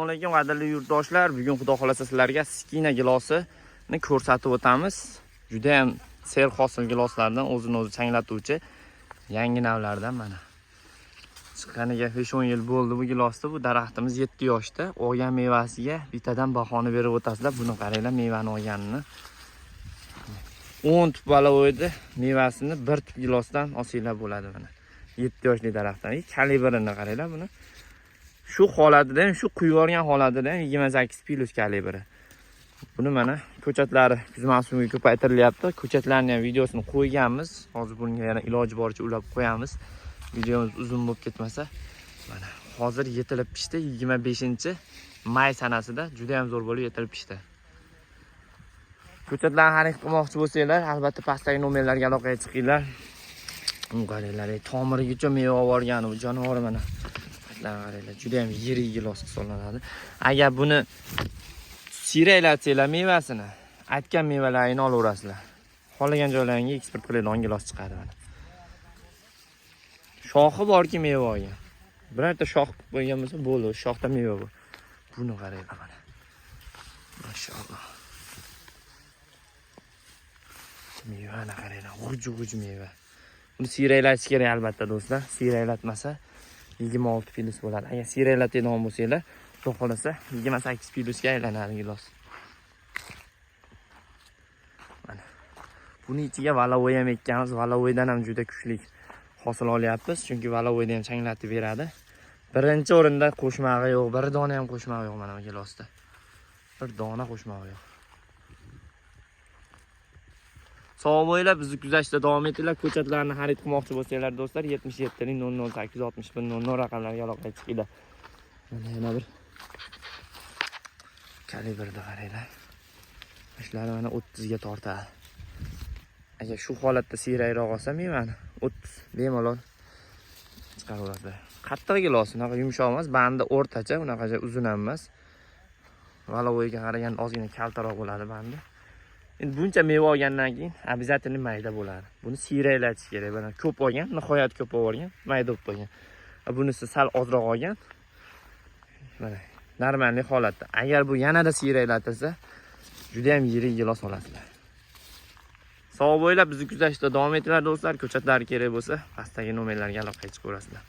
Assalomu alaykum qadrli yurtdoshlar. Bugun xudo xolasa sizlarga Skina gilosini ko'rsatib o'tamiz. Juda ham serhosil giloslardan, o'zini o'zi changlatuvchi yangi navlardan mana. Chiqqaniga 5-10 yil bo'ldi bu gilosda. Bu daraxtimiz 7 yoshda. Olgan mevasiga bittadan bahoni berib o'tasizlar. Buni qaranglar, mevani olganini. 10 tup balovoydi, mevasini 1 tup gilosdan olsanglar bo'ladi mana. 7 yoshli daraxtdan. Kalibrini qaranglar buni. Shu holatida ham, shu quyib olgan holatida ham 28 plus kalibri. Buni mana ko'chatlari kuz mavsumiga ko'paytirilyapti. Ko'chatlarning ham videosini qo'yganmiz. Hozir bunga yana iloji boricha ulab qo'yamiz. Videomiz uzun bo'lib ketmasa. Mana hozir yetilib pishdi. 25-may sanasida juda ham zo'r bo'lib yetilib pishdi. Ko'chatlarni xarid qilmoqchi bo'lsanglar, albatta pastdagi nomerlarga aloqaga chiqinglar. Qaranglar, tomirigacha meva olib olgan bu jonivor mana. Qaranglar, juda ham yirik gilos hisoblanadi. Agar buni siyraklatsangiz mevasini, aytgan mevalarini olaverasizlar. Xohlagan joylaringga eksport qiladigan gilos chiqadi mana. Shoxi borki meva olgan. Birorta shox qo'ygan bo'lsa bo'ldi, shoxda meva bor. Buni qaranglar mana. Mashalloh. Mevani qaranglar, g'uj meva. Buni siyraklatish kerak albatta do'stlar. Siyraklatmasa 26 plus bo'ladi. Agar siyraklatadigan bo'lsanglar, xudo xolasa 28 plusga aylanadi gilos. Mana. Buni ichiga valavoy ham ekkanmiz. Valavoydan ham juda kuchli hosil olyapmiz, chunki valavoyni ham changlatib beradi. Birinchi o'rinda qo'shmag'i yo'q, bir dona ham qo'shmag'i yo'q mana bu gilosda. Bir dona qo'shmag'i yo'q. Sog' bo'linglar, bizni kuzatishda davom etinglar. Ko'chatlarni xarid qilmoqchi bo'lsanglar do'stlar, 77 008 61 00 raqamlarga aloqaga chiqinglar. Mana yana bir kalibrda qaranglar. Ishlari mana 30 ga tortadi. Agar shu holatda siyrakroq olsa mevani 30 bemalol chiqaraveradi. Qattiq gilos, unaqa yumshoq emas, bandi o'rtacha, unaqa uzun ham emas. Valavoyga qaraganda ozgina kaltaroq bo'ladi bandi. Endi buncha meva olgandan keyin обязательно mayda bo'ladi. Buni siyraklatish kerak. Mana ko'p olgan, nihoyat ko'p olgan, mayda bo'lib qolgan. Bunisi sal ozroq olgan. Mana normalniy holatda. Agar bu yanada siyraklatilsa, juda ham yirik gilos olasizlar. Sog' bo'linglar, bizni kuzatishda davom etinglar do'stlar. Ko'chatlar kerak bo'lsa, pastdagi nomerlarga aloqaga chiqaverasizlar.